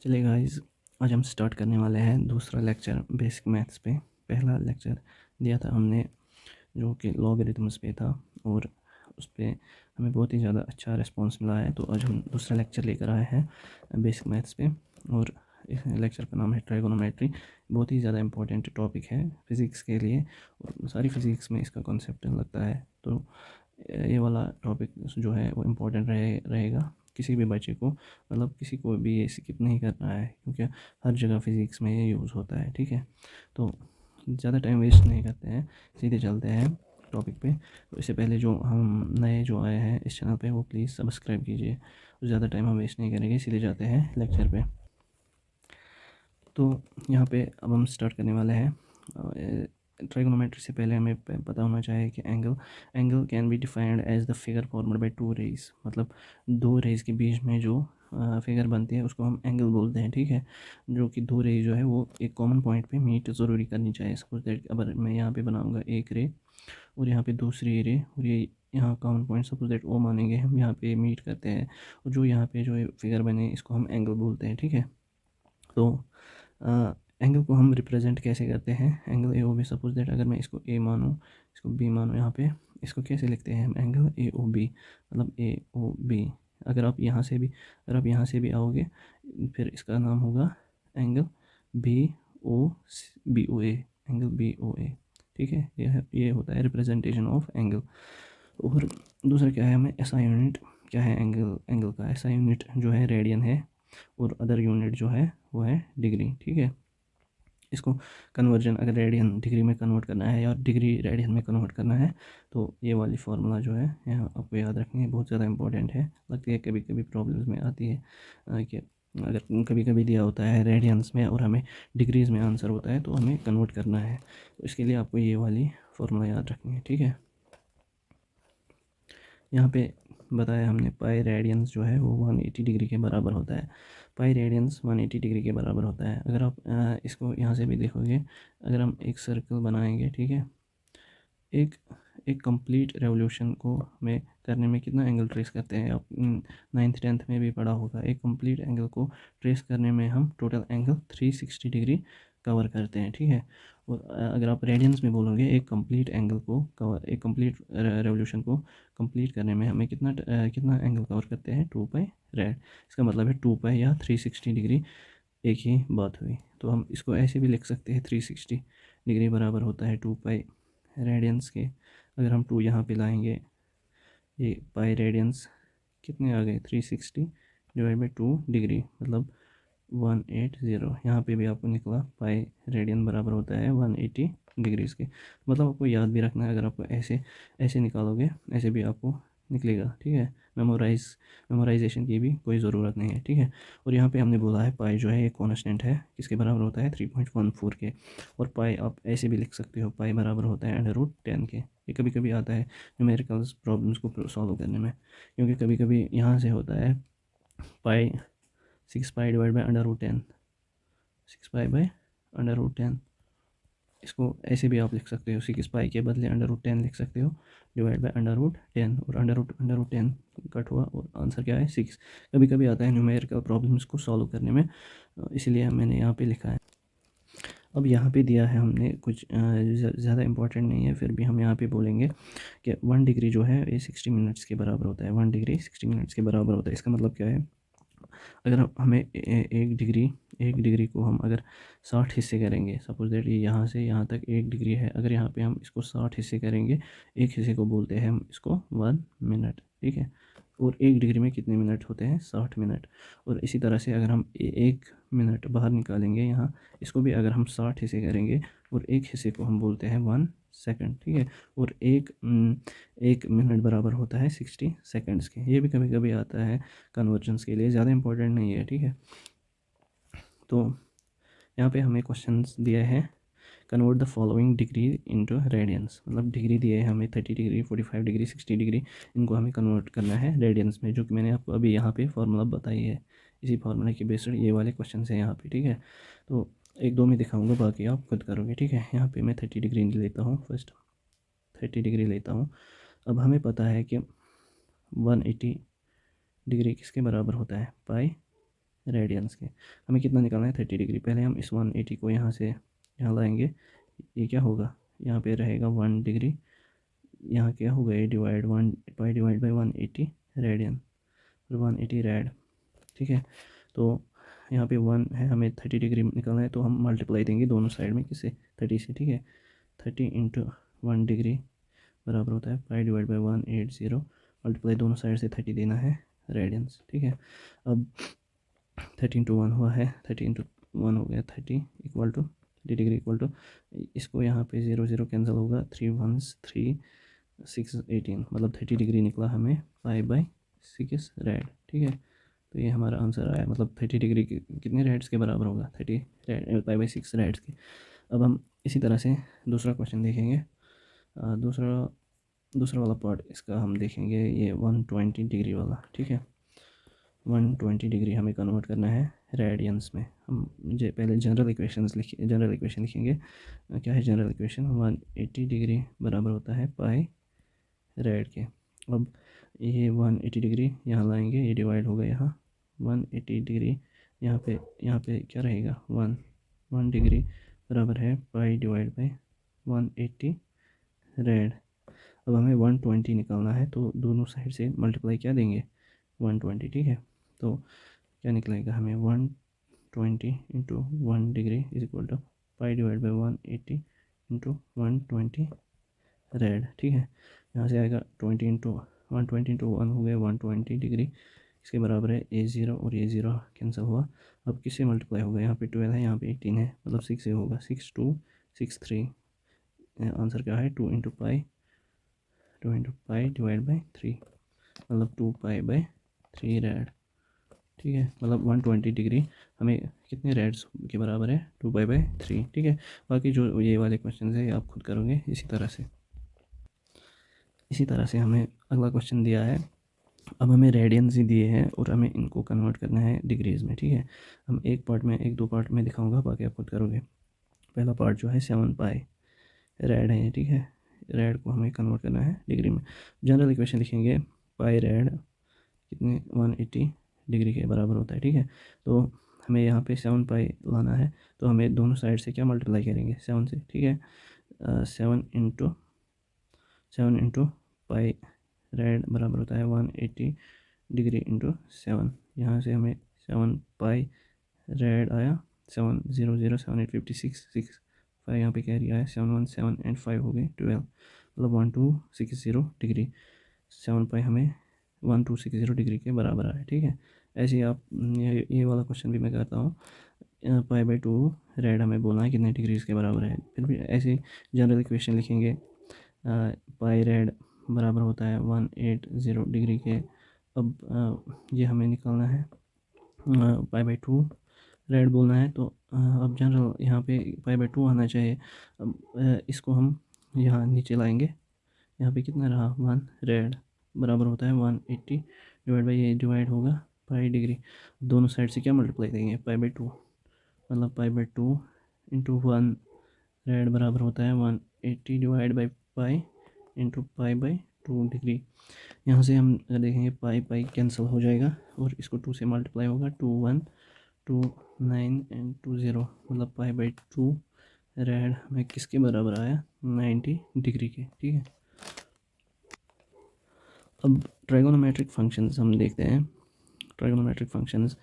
चलिए गाइस, आज हम स्टार्ट करने वाले हैं दूसरा लेक्चर बेसिक मैथ्स पे। पहला लेक्चर दिया था हमने जो कि लॉगरिथम्स पे था, और उस पर हमें बहुत ही ज़्यादा अच्छा रिस्पांस मिला है। तो आज हम दूसरा लेक्चर लेकर आए हैं बेसिक मैथ्स पे, और इस लेक्चर का नाम है ट्राइगोनोमेट्री। बहुत ही ज़्यादा इंपॉर्टेंट टॉपिक है फिज़िक्स के लिए, और सारी फिज़िक्स में इसका कॉन्सेप्ट लगता है। तो ये वाला टॉपिक जो है वो इम्पोर्टेंट रहेगा किसी भी बच्चे को, मतलब किसी को भी ये स्किप नहीं करना है, क्योंकि हर जगह फिज़िक्स में ये यूज़ होता है। ठीक है, तो ज़्यादा टाइम वेस्ट नहीं करते हैं, सीधे चलते हैं टॉपिक पे। तो इससे पहले जो हम नए जो आए हैं इस चैनल पे, वो प्लीज़ सब्सक्राइब कीजिए। तो ज़्यादा टाइम हम वेस्ट नहीं करेंगे, सीधे जाते हैं लेक्चर पे। तो यहाँ पे अब हम स्टार्ट करने वाले हैं। ट्राइगोनोमेट्री से पहले हमें पता होना चाहिए कि angle can be defined as the figure formed by two rays. मतलब दो रेज के बीच में जो फिगर बनती है उसको हम एंगल बोलते हैं। ठीक है, जो कि दो रे जो है वो एक कॉमन पॉइंट पे मीट ज़रूरी करनी चाहिए। सपोज दैट अगर मैं यहाँ पे बनाऊँगा एक रे, और यहाँ पे दूसरी रे, और ये यहाँ कॉमन पॉइंट सपोज दैट ओ मानेंगे हम, यहाँ पे मीट करते हैं, और जो यहाँ पे जो फिगर बने इसको हम एंगल बोलते हैं। ठीक है, तो एंगल को हम रिप्रेजेंट कैसे करते हैं? Angle A O B, suppose that अगर मैं इसको ए मानूँ, इसको बी मानूँ, यहाँ पे इसको कैसे लिखते हैं हम? एंगल ए ओ बी, मतलब ए ओ बी। अगर आप यहाँ से भी आओगे, फिर इसका नाम होगा angle B O B O A, angle B O A. ठीक है, ये होता है रिप्रेजेंटेशन ऑफ एंगल। और दूसरा क्या है, हमें एसआई यूनिट क्या है एंगल का? एसआई यूनिट जो है रेडियन है, और अदर यूनिट जो है वो है डिग्री। ठीक है, इसको कन्वर्जन अगर रेडियन डिग्री में कन्वर्ट करना है या डिग्री रेडियन में कन्वर्ट करना है, तो ये वाली फार्मूला जो है यहाँ आपको याद रखनी है, बहुत ज़्यादा इंपॉर्टेंट है। लगती है कभी कभी प्रॉब्लम्स में आती है कि अगर कभी कभी दिया होता है रेडियंस में और हमें डिग्रीज़ में आंसर होता है, तो हमें कन्वर्ट करना है, तो इसके लिए आपको ये वाली फार्मूला याद रखनी है। ठीक है, यहाँ पे बताया हमने पाई रेडियंस जो है वो 180 डिग्री के बराबर होता है। पाई रेडियंस 180 डिग्री के बराबर होता है। अगर आप इसको यहाँ से भी देखोगे, अगर हम एक सर्कल बनाएंगे, ठीक है, एक एक कंप्लीट रेवोल्यूशन को हमें करने में कितना एंगल ट्रेस करते हैं? आप 9th 10th में भी पढ़ा होगा। एक कंप्लीट एंगल को ट्रेस करने में हम टोटल एंगल 360 डिग्री कवर करते हैं। ठीक है, और अगर आप रेडियंस में बोलोगे, एक कंप्लीट एंगल को कवर, एक कंप्लीट रेवोल्यूशन को कंप्लीट करने में हमें कितना एंगल कवर करते हैं? 2 पाई रेड। इसका मतलब है 2 पाई या 360 डिग्री एक ही बात हुई। तो हम इसको ऐसे भी लिख सकते हैं, 360 डिग्री बराबर होता है 2 पाई रेडियंस के। अगर हम 2 यहाँ पे लाएंगे, ये पाई रेडियंस कितने आ गए? 360 डिवाइड बाई 2 डिग्री, मतलब 180। यहाँ पे भी आपको निकला पाई रेडियन बराबर होता है 180 डिग्रीज़ के। मतलब आपको याद भी रखना है, अगर आपको ऐसे ऐसे निकालोगे, ऐसे भी आपको निकलेगा। ठीक है, मेमोराइजेशन की भी कोई ज़रूरत नहीं है। ठीक है, और यहाँ पे हमने बोला है पाई जो है एक कॉन्स्टेंट है, किसके बराबर होता है? 3.14 के। और पाई आप ऐसे भी लिख सकते हो, पाई बराबर होता है √10 के। ये कभी कभी आता है न्यूमेरिकल्स प्रॉब्लम्स को सॉल्व करने में, क्योंकि कभी कभी यहाँ से होता है पाई 6 पाई डिवाइड बाई √10, 6 पाई बाई √10। इसको ऐसे भी आप लिख सकते हो, 6 पाई के बदले √10 लिख सकते हो, डिवाइड बाई √10, और √10 कट हुआ और आंसर क्या है? 6। कभी कभी आता है न्यूमेरिकल प्रॉब्लम्स को सॉल्व करने में, इसीलिए मैंने यहाँ पे लिखा है। अब यहाँ पे दिया है हमने कुछ ज़्यादा इंपॉर्टेंट नहीं है, फिर भी हम यहाँ पे बोलेंगे कि 1 डिग्री जो है ये 60 मिनट्स के बराबर होता है। 1 डिग्री 60 मिनट्स के बराबर होता है। इसका मतलब क्या है? अगर हमें एक डिग्री को हम अगर 60 हिस्से करेंगे, सपोज दैट ये यहाँ से यहाँ तक 1 डिग्री है, अगर यहाँ पे हम इसको 60 हिस्से करेंगे, एक हिस्से को बोलते हैं हम इसको 1 मिनट। ठीक है, और 1 डिग्री में कितने मिनट होते हैं? 60 मिनट। और इसी तरह से अगर हम 1 मिनट बाहर निकालेंगे यहाँ, इसको भी अगर हम 60 हिस्से करेंगे, और एक हिस्से को हम बोलते हैं 1 सेकंड। ठीक है, और एक मिनट बराबर होता है 60 सेकंड्स के। ये भी कभी कभी आता है कन्वर्जन्स के लिए, ज़्यादा इंपॉर्टेंट नहीं है। ठीक है, तो यहाँ पे हमें क्वेश्चंस दिया है, convert the following degree into radiance. मतलब डिग्री दिए है हमें 30 डिग्री, 45 डिग्री, 60 डिग्री, इनको हमें कन्वर्ट करना है रेडियंस में, जो कि मैंने आपको अभी यहाँ पे फार्मूला बताई है। इसी फार्मूला के बेस्ड ये वाले क्वेश्चन हैं यहाँ पे। ठीक है, तो एक दो में दिखाऊंगा, बाकी आप खुद करोगे। ठीक है, यहाँ पे मैं 30 डिग्री लेता हूँ, फर्स्ट 30 डिग्री लेता हूँ। अब हमें पता है कि 180 डिग्री किसके बराबर होता है? पाई रेडियंस के। हमें कितना निकालना है 30 डिग्री। पहले हम इस 180 को यहाँ से यहाँ लाएंगे, ये क्या होगा, यहाँ पे रहेगा 1 डिग्री, यहाँ क्या होगा ये डिवाइड 1/180 रेडियन और 180 रेड। ठीक है, तो यहाँ पे 1 है, हमें 30 डिग्री निकालना है, तो हम मल्टीप्लाई देंगे दोनों साइड में किससे, 30 से। ठीक है, 30 इंटू 1 डिग्री बराबर होता है π/180, मल्टीप्लाई दोनों साइड से 30 देना है रेडियंस। ठीक है, अब 30 इंटू 1 हुआ है, 30 इंटू 1 हो गया 30 equal to 30 degree equal to, इसको यहाँ पे 0 0 कैंसिल होगा, 3 1s 3 6 18, मतलब 30 डिग्री निकला हमें π/6 रेड। ठीक है, तो ये हमारा आंसर आया, मतलब 30 डिग्री कितने रेड्स के बराबर होगा, 30 रेड π/6 रेड्स के। अब हम इसी तरह से दूसरा क्वेश्चन देखेंगे। दूसरा वाला पार्ट इसका हम देखेंगे, ये 120 डिग्री वाला। ठीक है, 120 डिग्री हमें कन्वर्ट करना है रेडियंस में। हम पहले जनरल इक्वेशन लिखेंगे। क्या है जनरल इक्वेशन, 180 डिग्री बराबर होता है पाई रेड के। अब ये 180 डिग्री यहाँ लाएंगे, ये डिवाइड होगा यहाँ 180 डिग्री, यहाँ पे क्या रहेगा 1 डिग्री बराबर है पाई डिवाइड बाई 180 रेड। अब हमें 120 निकालना है, तो दोनों साइड से मल्टीप्लाई क्या देंगे 120। ठीक है, तो क्या निकलेगा हमें 120 into 1 degree is equal to pi divide by 180 into 120 rad. ठीक है, यहाँ से आएगा 20 इंटू 120 इंटू 1 हो गया 120 डिग्री, इसके बराबर है A0 और ये 0 कैंसिल हुआ। अब किससे मल्टीप्लाई होगा, यहाँ पे 12 है, यहाँ पे 18 है, मतलब 6 से होगा, 6 2 6 3। आंसर क्या है 2 इंटू पाई डिवाइड बाई 3, मतलब 2π/3 रेड। ठीक है, मतलब 120 डिग्री हमें कितने रेड्स के बराबर है 2π/3। ठीक है, बाकी जो ये वाले क्वेश्चन है आप खुद करोगे इसी तरह से हमें अगला क्वेश्चन दिया है। अब हमें रेडियंस ही दिए हैं और हमें इनको कन्वर्ट करना है डिग्रीज़ में। ठीक है, हम एक दो पार्ट में दिखाऊंगा, बाकी आप खुद करोगे। पहला पार्ट जो है 7 पाई रेड है। ठीक है, रेड को हमें कन्वर्ट करना है डिग्री में। जनरल इक्वेशन लिखेंगे, पाई रेड कितने 180 डिग्री के बराबर होता है। ठीक है, तो हमें यहाँ पे 7 पाई लाना है, तो हमें दोनों साइड से क्या मल्टीप्लाई करेंगे 7 से। ठीक है, 7 इंटू पाई रेड बराबर होता है 180 डिग्री इंटू 7। यहाँ से हमें 7 पाई रेड आया 7 0 0 7 8 56 6 5, यहाँ पे कैरी आया 7 1 7 एंड 5 हो गए 12, मतलब 1260 डिग्री। 7 पाई हमें 1260 डिग्री के बराबर आया। ठीक है, ऐसे ही आप ये वाला क्वेश्चन भी मैं करता हूँ। π/2 रेड हमें बोलना है कितने डिग्री के बराबर है। फिर भी ऐसे जनरल इक्वेशन लिखेंगे, पाई रेड बराबर होता है 180 डिग्री के। अब ये हमें निकालना है π/2 रेड बोलना है, तो अब जनरल यहाँ पे π/2 आना चाहिए। अब इसको हम यहाँ नीचे लाएंगे, यहाँ पे कितना रहा 1 रेड बराबर होता है 180 डिवाइड बाई ये डिवाइड होगा पाई डिग्री। दोनों साइड से क्या मल्टीप्लाई देंगे π/2, मतलब π/2 इंटू 1 रेड बराबर होता है 180 divide by pi into π/2 degree. यहाँ से हम देखेंगे पाई कैंसिल हो जाएगा और इसको 2 से मल्टीप्लाई होगा, 2 1 2 9 एंड 2 0, मतलब π/2 रेड हमें किसके बराबर आया 90 डिग्री के। ठीक है, अब ट्राइगोनोमेट्रिक फंक्शंस हम देखते हैं। Trigonometric functions,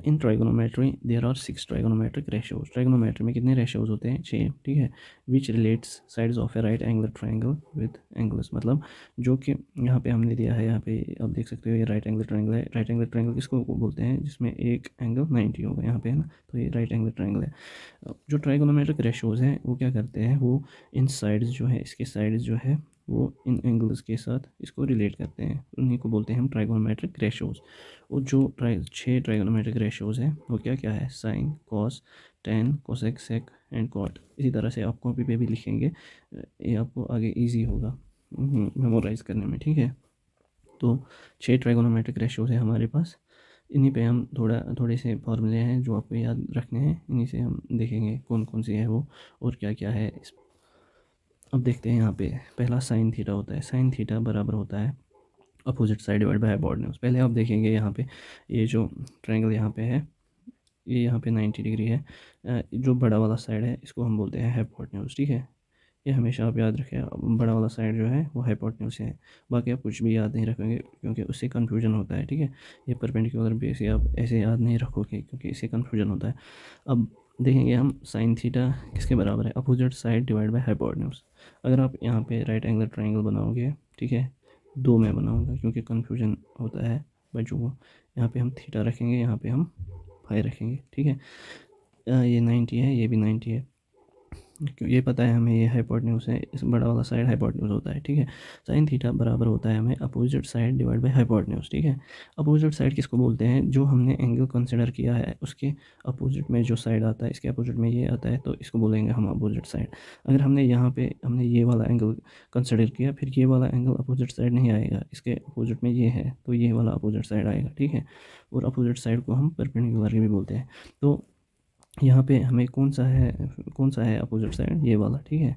in trigonometry there are 6 trigonometric ratios. Trigonometry में कितने रेशियोज होते हैं 6। ठीक है, which relates sides of a right angle triangle with angles, मतलब जो कि यहाँ पे हमने दिया है, यहाँ पे आप देख सकते हो ये राइट एंगल ट्राइंगल है। राइट एंगल ट्राइंगल किसको बोलते हैं, जिसमें एक एंगल 90 होगा यहाँ पे, है ना, तो ये राइट एंगल ट्राइंगल है। जो ट्राइगोनोमेट्रिक रेशियोज हैं वो क्या करते हैं, वो इन साइड्स जो है, इसके साइड्स जो है वो इन एंगल्स के साथ इसको रिलेट करते हैं, उन्हीं को बोलते हैं हम ट्राइगोनोमेट्रिक रेशियोज। और जो 6 ट्राइगोनोमेट्रिक रेशियोज हैं वो क्या क्या है, sine, cos, tan, cosec, sec and cot. इसी तरह से आप कॉपी पे भी लिखेंगे, ये आपको आगे इजी होगा मेमोराइज करने में। ठीक है, तो 6 ट्राइगोनोमेट्रिक रेशियोज है हमारे पास, इन्हीं पे हम थोड़े से फॉर्मूले हैं जो आपको याद रखने हैं, इन्हीं से हम देखेंगे कौन कौन सी है वो और क्या क्या है। अब देखते हैं यहाँ पे पहला साइन थीटा होता है। साइन थीटा बराबर होता है opposite side divide by hypotenuse. पहले आप देखेंगे यहाँ पे ये जो ट्रायंगल यहाँ पे है, ये यहाँ पे 90 डिग्री है। जो बड़ा वाला साइड है इसको हम बोलते हैं हाइपोटेन्यूज, ठीक है। ये हमेशा आप याद रखें, बड़ा वाला साइड जो है वो हाइपोटेन्यूज है। बाकी आप कुछ भी याद नहीं रखेंगे क्योंकि उससे कन्फ्यूजन होता है, ठीक है। ये परपेंडिकुलर बेस ये आप ऐसे याद नहीं रखोगे क्योंकि इससे कन्फ्यूजन होता है। अब देखेंगे हम साइन थीटा किसके बराबर है, opposite side divide by hypotenuse. अगर आप यहाँ पे राइट एंगल ट्रायंगल बनाओगे, ठीक है, दो मैं बनाऊँगा क्योंकि कन्फ्यूजन होता है बच्चों को। यहाँ पे हम थीटा रखेंगे, यहाँ पे हम फाई रखेंगे, ठीक है। ये 90 है, ये भी 90 है, क्यों ये पता है हमें, ये हाइपोटेन्यूज है, इस बड़ा वाला साइड हाइपोटेन्यूज होता है, ठीक है। साइन थीटा बराबर होता है हमें opposite side divide by hypotenuse, ठीक है। अपोजिट साइड किसको बोलते हैं, जो हमने एंगल कंसिडर किया है उसके अपोजिट में जो साइड आता है, इसके अपोजिट में ये आता है तो इसको बोलेंगे हम अपोजिट साइड। अगर हमने यहाँ पे हमने ये वाला एंगल कंसिडर किया, फिर ये वाला एंगल अपोजिट साइड नहीं आएगा, इसके अपोजिट में ये है तो ये वाला अपोजिट साइड आएगा, ठीक है। और अपोजिट साइड को हम परपेंडिकुलर भी बोलते हैं। तो यहाँ पे हमें कौन सा है अपोजिट साइड, ये वाला, ठीक है।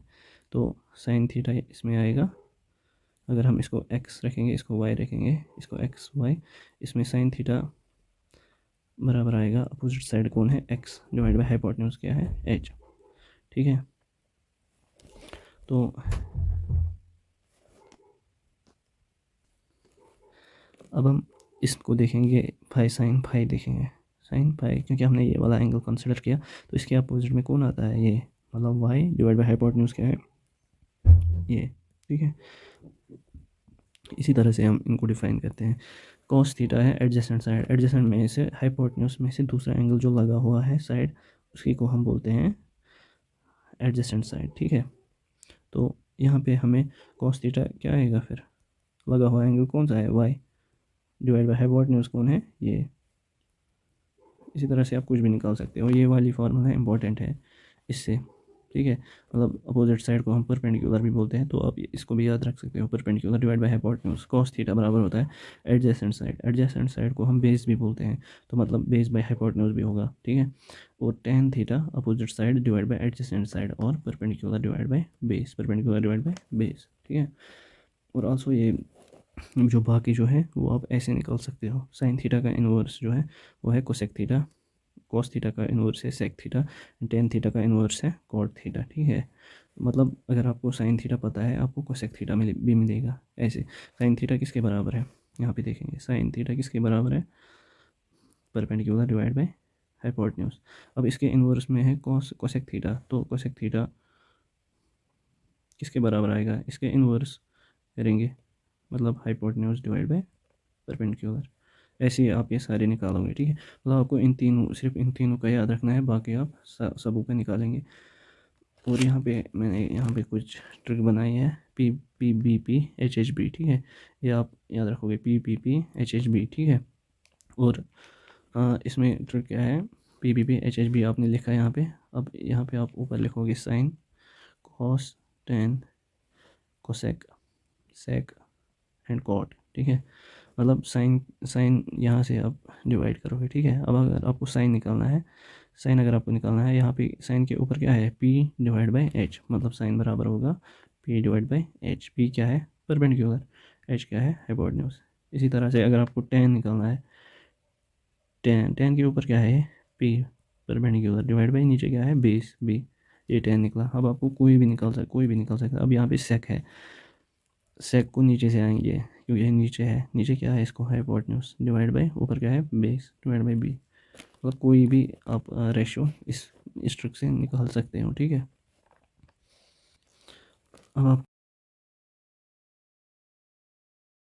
तो साइन थीटा इसमें आएगा। अगर हम इसको एक्स रखेंगे, इसको वाई रखेंगे, इसको एक्स वाई, इसमें साइन थीटा बराबर आएगा अपोजिट साइड कौन है, एक्स डिवाइड बाय हाइपोटेन्यूज क्या है, एच, ठीक है। तो अब हम इसको देखेंगे, फाई साइन फाई देखेंगे, साइन फाई, क्योंकि हमने ये वाला एंगल कंसिडर किया तो इसके अपोजिट में कौन आता है, ये मतलब वाई डिवाइड बाय हाइपोटेन्यूज क्या है, ये, ठीक है। इसी तरह से हम इनको डिफाइन करते हैं। कॉस थीटा है एडजेसेंट साइड, एडजेसेंट में से हाइपोटेन्यूज में से दूसरा एंगल जो लगा हुआ है साइड, उसी को हम बोलते हैं एडजेसेंट साइड, ठीक है। तो यहाँ पे हमें कॉस थीटा क्या आएगा, फिर लगा हुआ एंगल कौन सा है, वाई डिवाइड बाय हाइपोटेन्यूज कौन है, ये। इसी तरह से आप कुछ भी निकाल सकते हो, ये वाली फार्मूला इंपॉर्टेंट है इससे, ठीक है। मतलब अपोजिट साइड को हम परपेंडिकुलर भी बोलते हैं, तो आप इसको भी याद रख सकते हो, perpendicular divide by hypotenuse cos theta बराबर होता है एडजेसेंट साइड। एडजेसेंट साइड को हम बेस भी बोलते हैं, तो मतलब बेस बाय हाइपोटेन्यूज भी होगा, ठीक है। और tan theta opposite side divide by adjacent side और perpendicular divide by base, perpendicular divide by base, ठीक है। और आल्सो ये जो बाकी जो है वो आप ऐसे निकाल सकते हो, साइन थीटा का इनवर्स जो है वो है कोसेक थीटा, कॉस थीटा का इन्वर्स है सेक थीटा, टेन थीटा का इन्वर्स है कॉट थीटा, ठीक है। मतलब अगर आपको साइन थीटा पता है आपको कोसेक थीटा भी मिलेगा ऐसे। साइन थीटा किसके बराबर है, यहाँ पे देखेंगे साइन थीटा किसके बराबर है, परपेंडिकुलर डिवाइड बाय हाइपोटेन्यूज। अब इसके इन्वर्स में है कोसेक थीटा, तो कोसेक थीटा किसके बराबर आएगा, इसके इन्वर्स करेंगे, मतलब हाइपोटेन्यूज डिवाइड बाय परपेंडिकुलर। ऐसे ही आप ये सारे निकालोगे, ठीक है। मतलब आपको इन तीनों, सिर्फ इन तीनों का याद रखना है, बाकी आप सबों का निकालेंगे। और यहाँ पे मैंने यहाँ पे कुछ ट्रिक बनाई है, P P B P H H B, ठीक है। ये आप याद रखोगे, P P P H H B, ठीक है। और इसमें ट्रिक क्या है, P P P H H B आपने लिखा है यहाँ पे। अब यहाँ पे आप ऊपर लिखोगे sine cos tan cosec sec and cot, ठीक है। मतलब साइन साइन यहाँ से आप डिवाइड करोगे, ठीक है। अब अगर आपको साइन निकालना है, साइन अगर आपको निकालना है, यहाँ पे साइन के ऊपर क्या है, पी डिवाइड बाई एच, मतलब साइन बराबर होगा P divide by H. P क्या है, परपेंडिकुलर, एच क्या है, हाइपोटेन्यूज। इसी तरह से अगर आपको टेन निकालना है, टेन टेन के ऊपर क्या है, पी परपेंडिकुलर डिवाइड बाई नीचे क्या है, बेस बी, ये टेन निकला। अब आपको कोई भी निकाल सकता है। अब यहाँ पे सेक है, सेक को नीचे से आएंगे क्योंकि ये नीचे है, नीचे क्या है, इसको हाइपोटेन्यूज डिवाइड बाई ऊपर क्या है, बेस डिवाइड बाई बी। मतलब कोई भी आप रेशो इस ट्रिक से निकाल सकते हो, ठीक है। अब आप